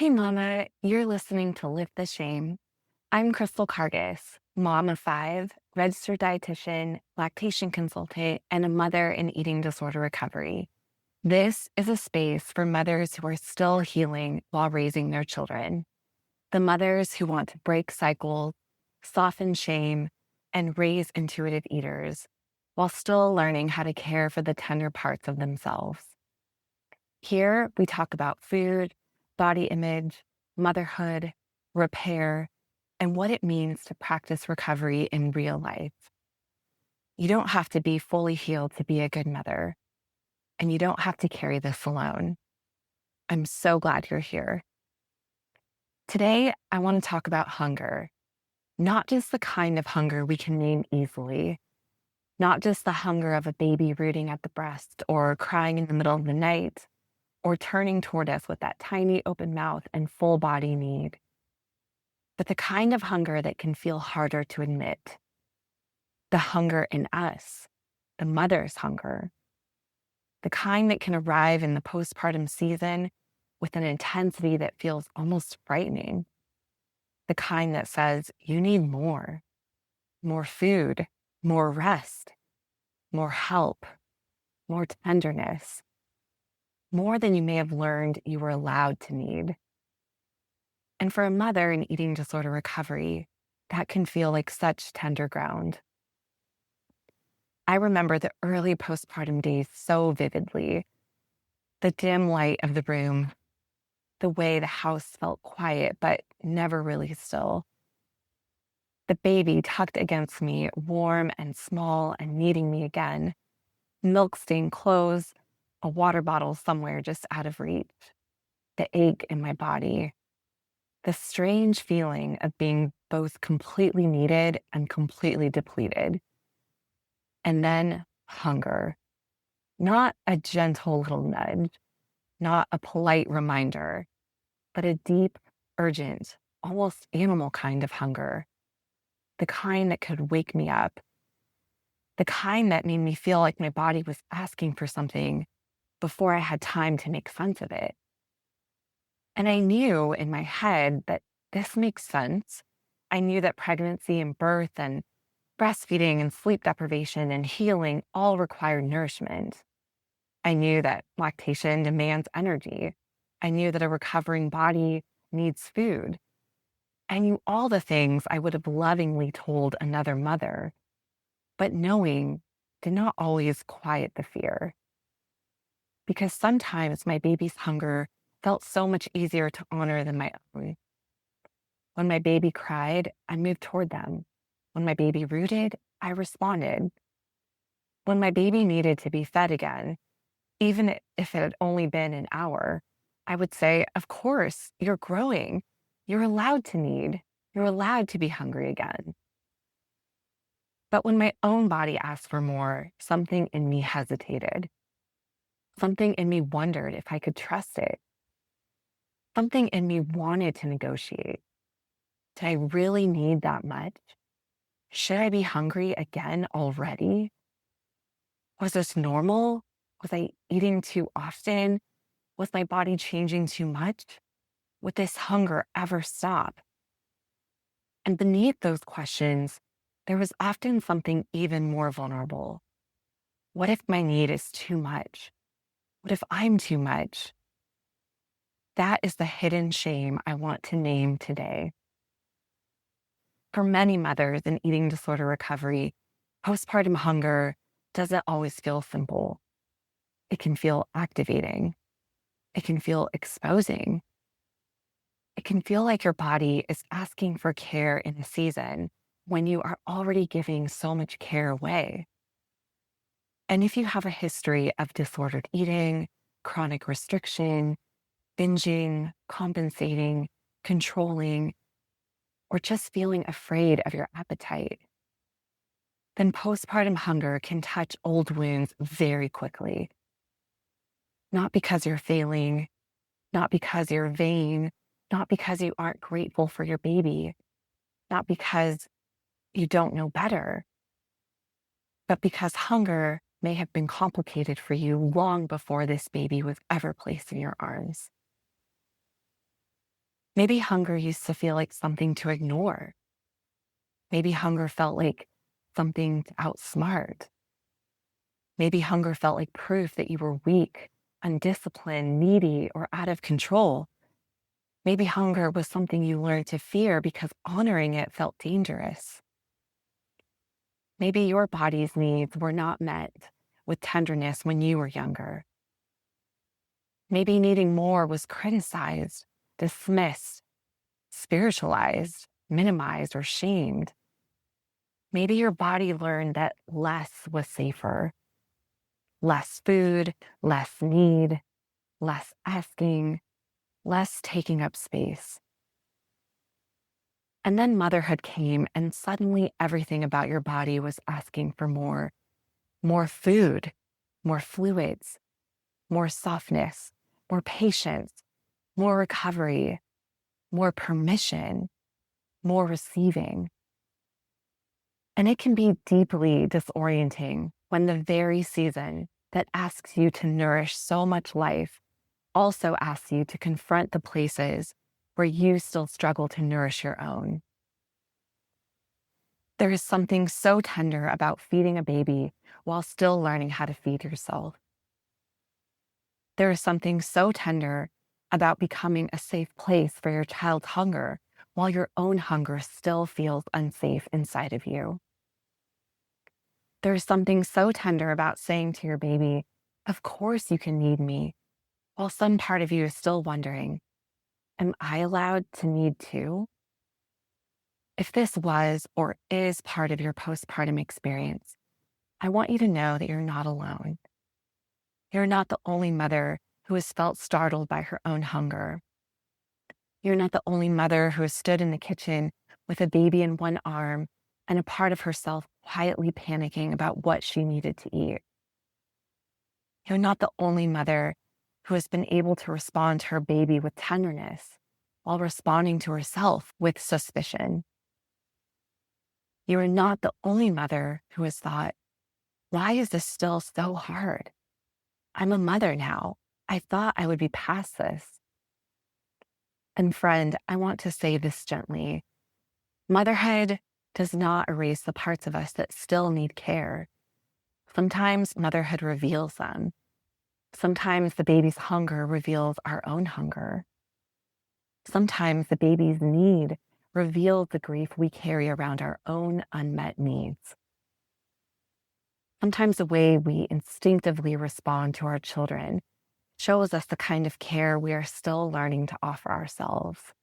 Hey, Mama, you're listening to Lift the Shame. I'm Crystal Cargis, mom of five, registered dietitian, lactation consultant, and a mother in eating disorder recovery. This is a space for mothers who are still healing while raising their children. The mothers who want to break cycles, soften shame, and raise intuitive eaters while still learning how to care for the tender parts of themselves. Here, we talk about food, body image, motherhood, repair, and what it means to practice recovery in real life. You don't have to be fully healed to be a good mother, and you don't have to carry this alone. I'm so glad you're here. Today, I want to talk about hunger, not just the kind of hunger we can name easily, not just the hunger of a baby rooting at the breast or crying in the middle of the night, or turning toward us with that tiny open mouth and full body need, but the kind of hunger that can feel harder to admit. The hunger in us, the mother's hunger, the kind that can arrive in the postpartum season with an intensity that feels almost frightening. The kind that says, you need more food, more rest, more help, more tenderness, more than you may have learned you were allowed to need. And for a mother in eating disorder recovery, that can feel like such tender ground. I remember the early postpartum days so vividly. The dim light of the room, the way the house felt quiet but never really still. The baby tucked against me, warm and small and needing me again. Milk-stained clothes, a water bottle somewhere just out of reach. The ache in my body. The strange feeling of being both completely needed and completely depleted. And then hunger. Not a gentle little nudge, not a polite reminder, but a deep, urgent, almost animal kind of hunger. The kind that could wake me up. The kind that made me feel like my body was asking for something before I had time to make sense of it. And I knew in my head that this makes sense. I knew that pregnancy and birth and breastfeeding and sleep deprivation and healing all require nourishment. I knew that lactation demands energy. I knew that a recovering body needs food. I knew all the things I would have lovingly told another mother, but knowing did not always quiet the fear. Because sometimes my baby's hunger felt so much easier to honor than my own. When my baby cried, I moved toward them. When my baby rooted, I responded. When my baby needed to be fed again, even if it had only been an hour, I would say, of course, you're growing. You're allowed to need. You're allowed to be hungry again. But when my own body asked for more, something in me hesitated. Something in me wondered if I could trust it. Something in me wanted to negotiate. Did I really need that much? Should I be hungry again already? Was this normal? Was I eating too often? Was my body changing too much? Would this hunger ever stop? And beneath those questions, there was often something even more vulnerable. What if my need is too much? What if I'm too much? That is the hidden shame I want to name today. For many mothers in eating disorder recovery, postpartum hunger doesn't always feel simple. It can feel activating. It can feel exposing. It can feel like your body is asking for care in a season when you are already giving so much care away. And if you have a history of disordered eating, chronic restriction, binging, compensating, controlling, or just feeling afraid of your appetite, then postpartum hunger can touch old wounds very quickly. Not because you're failing, not because you're vain, not because you aren't grateful for your baby, not because you don't know better, but because hunger may have been complicated for you long before this baby was ever placed in your arms. Maybe hunger used to feel like something to ignore. Maybe hunger felt like something to outsmart. Maybe hunger felt like proof that you were weak, undisciplined, needy, or out of control. Maybe hunger was something you learned to fear because honoring it felt dangerous. Maybe your body's needs were not met with tenderness when you were younger. Maybe needing more was criticized, dismissed, spiritualized, minimized, or shamed. Maybe your body learned that less was safer. Less food, less need, less asking, less taking up space. And then motherhood came, and suddenly everything about your body was asking for more. More food, more fluids, more softness, more patience, more recovery, more permission, more receiving. And it can be deeply disorienting when the very season that asks you to nourish so much life also asks you to confront the places where you still struggle to nourish your own. There is something so tender about feeding a baby while still learning how to feed yourself. There is something so tender about becoming a safe place for your child's hunger while your own hunger still feels unsafe inside of you. There is something so tender about saying to your baby, "Of course you can need me," while some part of you is still wondering, "Am I allowed to need too?" If this was or is part of your postpartum experience, I want you to know that you're not alone. You're not the only mother who has felt startled by her own hunger. You're not the only mother who has stood in the kitchen with a baby in one arm and a part of herself quietly panicking about what she needed to eat. You're not the only mother who has been able to respond to her baby with tenderness while responding to herself with suspicion. You are not the only mother who has thought, "Why is this still so hard? I'm a mother now. I thought I would be past this." And friend, I want to say this gently. Motherhood does not erase the parts of us that still need care. Sometimes motherhood reveals them. Sometimes the baby's hunger reveals our own hunger. Sometimes the baby's need reveals the grief we carry around our own unmet needs. Sometimes the way we instinctively respond to our children shows us the kind of care we are still learning to offer ourselves.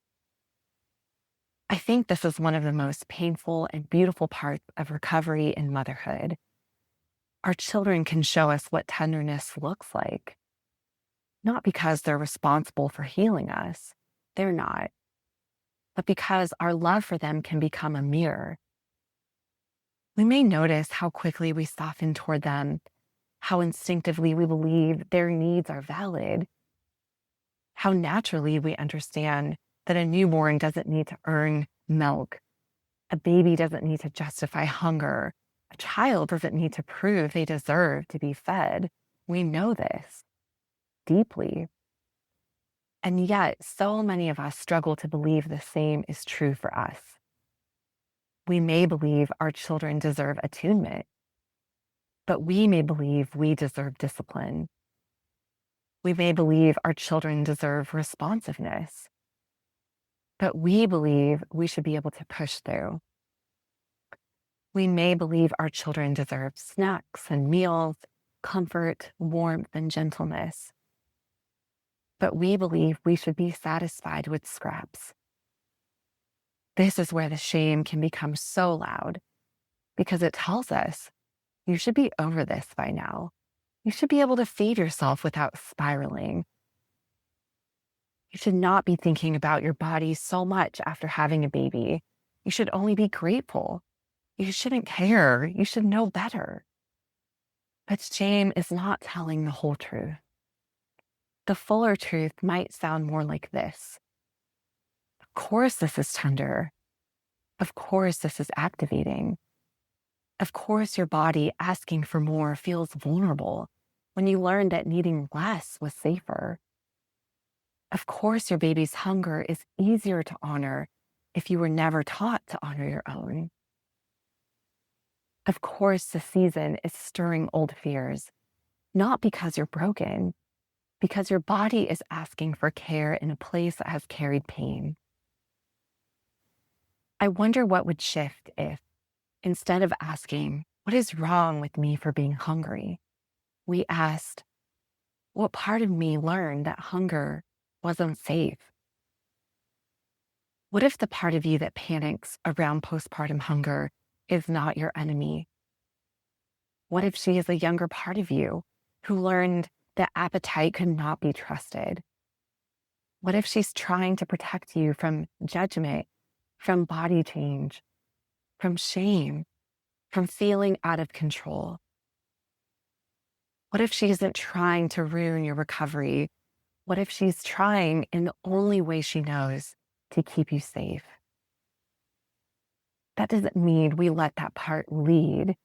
I think this is one of the most painful and beautiful parts of recovery and motherhood. Our children can show us what tenderness looks like, not because they're responsible for healing us, they're not, but because our love for them can become a mirror. We may notice how quickly we soften toward them, how instinctively we believe their needs are valid, how naturally we understand that a newborn doesn't need to earn milk, a baby doesn't need to justify hunger, a child doesn't need to prove they deserve to be fed. We know this deeply. And yet, so many of us struggle to believe the same is true for us. We may believe our children deserve attunement, but we may believe we deserve discipline. We may believe our children deserve responsiveness, but we believe we should be able to push through. We may believe our children deserve snacks and meals, comfort, warmth, and gentleness, but we believe we should be satisfied with scraps. This is where the shame can become so loud because it tells us you should be over this by now. You should be able to feed yourself without spiraling. You should not be thinking about your body so much after having a baby. You should only be grateful. You shouldn't care. You should know better. But shame is not telling the whole truth. The fuller truth might sound more like this. Of course, this is tender. Of course, this is activating. Of course, your body asking for more feels vulnerable when you learn that needing less was safer. Of course, your baby's hunger is easier to honor if you were never taught to honor your own. Of course, the season is stirring old fears, not because you're broken, because your body is asking for care in a place that has carried pain. I wonder what would shift if, instead of asking, "What is wrong with me for being hungry?" we asked, "What part of me learned that hunger wasn't safe?" What if the part of you that panics around postpartum hunger is not your enemy? What if she is a younger part of you who learned that appetite could not be trusted? What if she's trying to protect you from judgment, from body change, from shame, from feeling out of control? What if she isn't trying to ruin your recovery? What if she's trying in the only way she knows to keep you safe? That doesn't mean we let that part lead.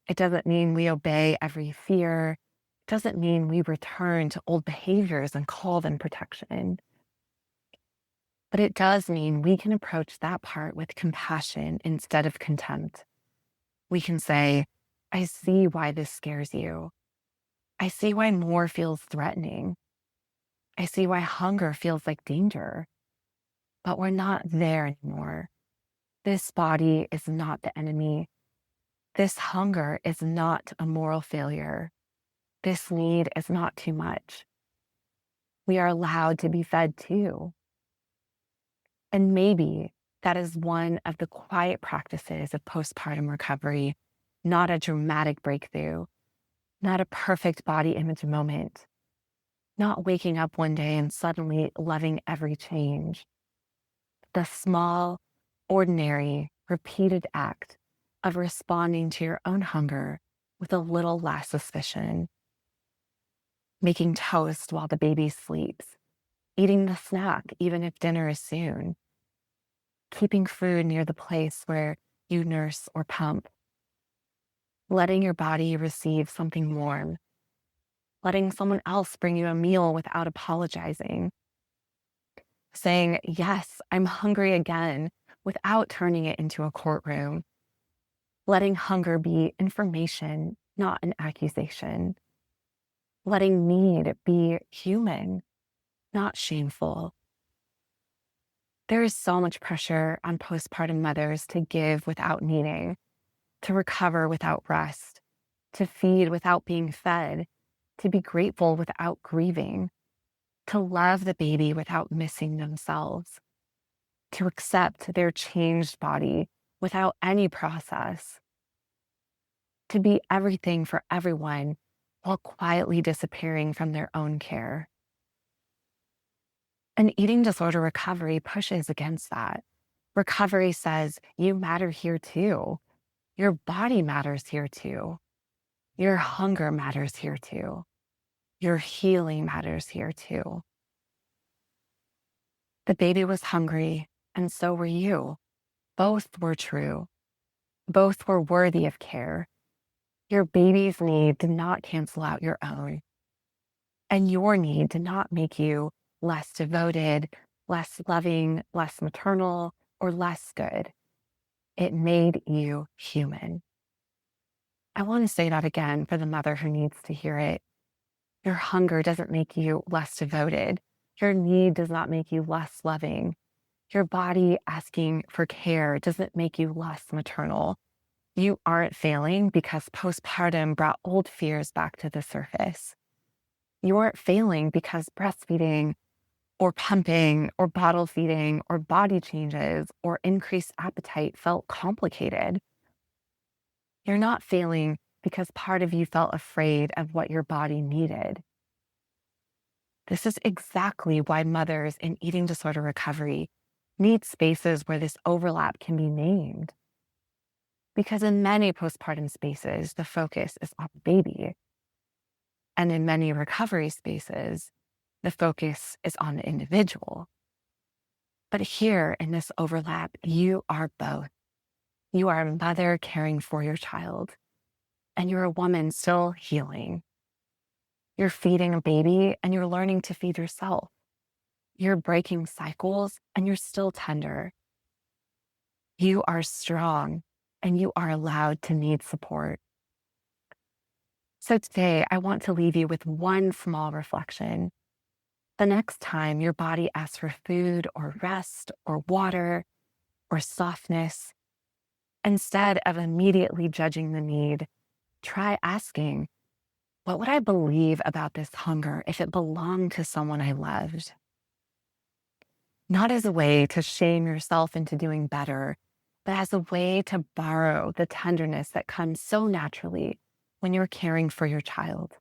It doesn't mean we obey every fear. It doesn't mean we return to old behaviors and call them protection. But it does mean we can approach that part with compassion instead of contempt. We can say, "I see why this scares you. I see why more feels threatening. I see why hunger feels like danger. But we're not there anymore. This body is not the enemy. This hunger is not a moral failure. This need is not too much. We are allowed to be fed too." And maybe that is one of the quiet practices of postpartum recovery, not a dramatic breakthrough, not a perfect body image moment, not waking up one day and suddenly loving every change. The small, ordinary, repeated act of responding to your own hunger with a little less suspicion, making toast while the baby sleeps, eating the snack even if dinner is soon, keeping food near the place where you nurse or pump, letting your body receive something warm, letting someone else bring you a meal without apologizing, saying, "Yes, I'm hungry again," without turning it into a courtroom, letting hunger be information, not an accusation, letting need be human, not shameful. There is so much pressure on postpartum mothers to give without needing, to recover without rest, to feed without being fed, to be grateful without grieving, to love the baby without missing themselves, to accept their changed body without any process, to be everything for everyone while quietly disappearing from their own care. An eating disorder recovery pushes against that. Recovery says, you matter here too. Your body matters here too. Your hunger matters here too. Your healing matters here too. The baby was hungry, and so were you. Both were true. Both were worthy of care. Your baby's need did not cancel out your own. And your need did not make you less devoted, less loving, less maternal, or less good. It made you human. I want to say that again for the mother who needs to hear it. Your hunger doesn't make you less devoted. Your need does not make you less loving. Your body asking for care doesn't make you less maternal. You aren't failing because postpartum brought old fears back to the surface. You aren't failing because breastfeeding or pumping or bottle feeding or body changes or increased appetite felt complicated. You're not failing because part of you felt afraid of what your body needed. This is exactly why mothers in eating disorder recovery need spaces where this overlap can be named. Because in many postpartum spaces, the focus is on the baby. And in many recovery spaces, the focus is on the individual. But here in this overlap, you are both. You are a mother caring for your child, and you're a woman still healing. You're feeding a baby, and you're learning to feed yourself. You're breaking cycles and you're still tender. You are strong and you are allowed to need support. So today, I want to leave you with one small reflection. The next time your body asks for food or rest or water or softness, instead of immediately judging the need, try asking, what would I believe about this hunger if it belonged to someone I loved? Not as a way to shame yourself into doing better, but as a way to borrow the tenderness that comes so naturally when you're caring for your child.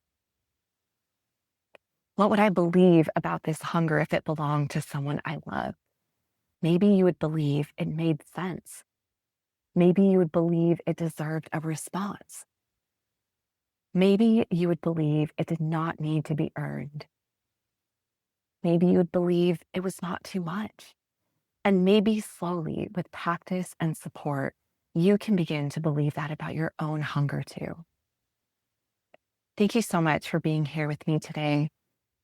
What would I believe about this hunger if it belonged to someone I love? Maybe you would believe it made sense. Maybe you would believe it deserved a response. Maybe you would believe it did not need to be earned. Maybe you would believe it was not too much. And maybe slowly, with practice and support, you can begin to believe that about your own hunger too. Thank you so much for being here with me today.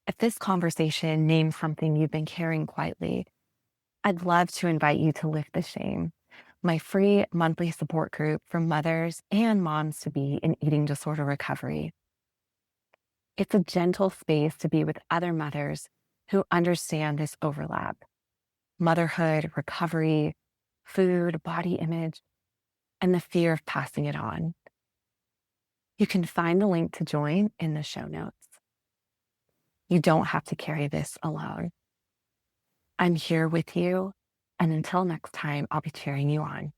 If this conversation names something you've been carrying quietly, I'd love to invite you to Lift the Shame, my free monthly support group for mothers and moms to be in eating disorder recovery. It's a gentle space to be with other mothers who understand this overlap: motherhood, recovery, food, body image, and the fear of passing it on. You can find the link to join in the show notes. You don't have to carry this alone. I'm here with you, and until next time, I'll be cheering you on.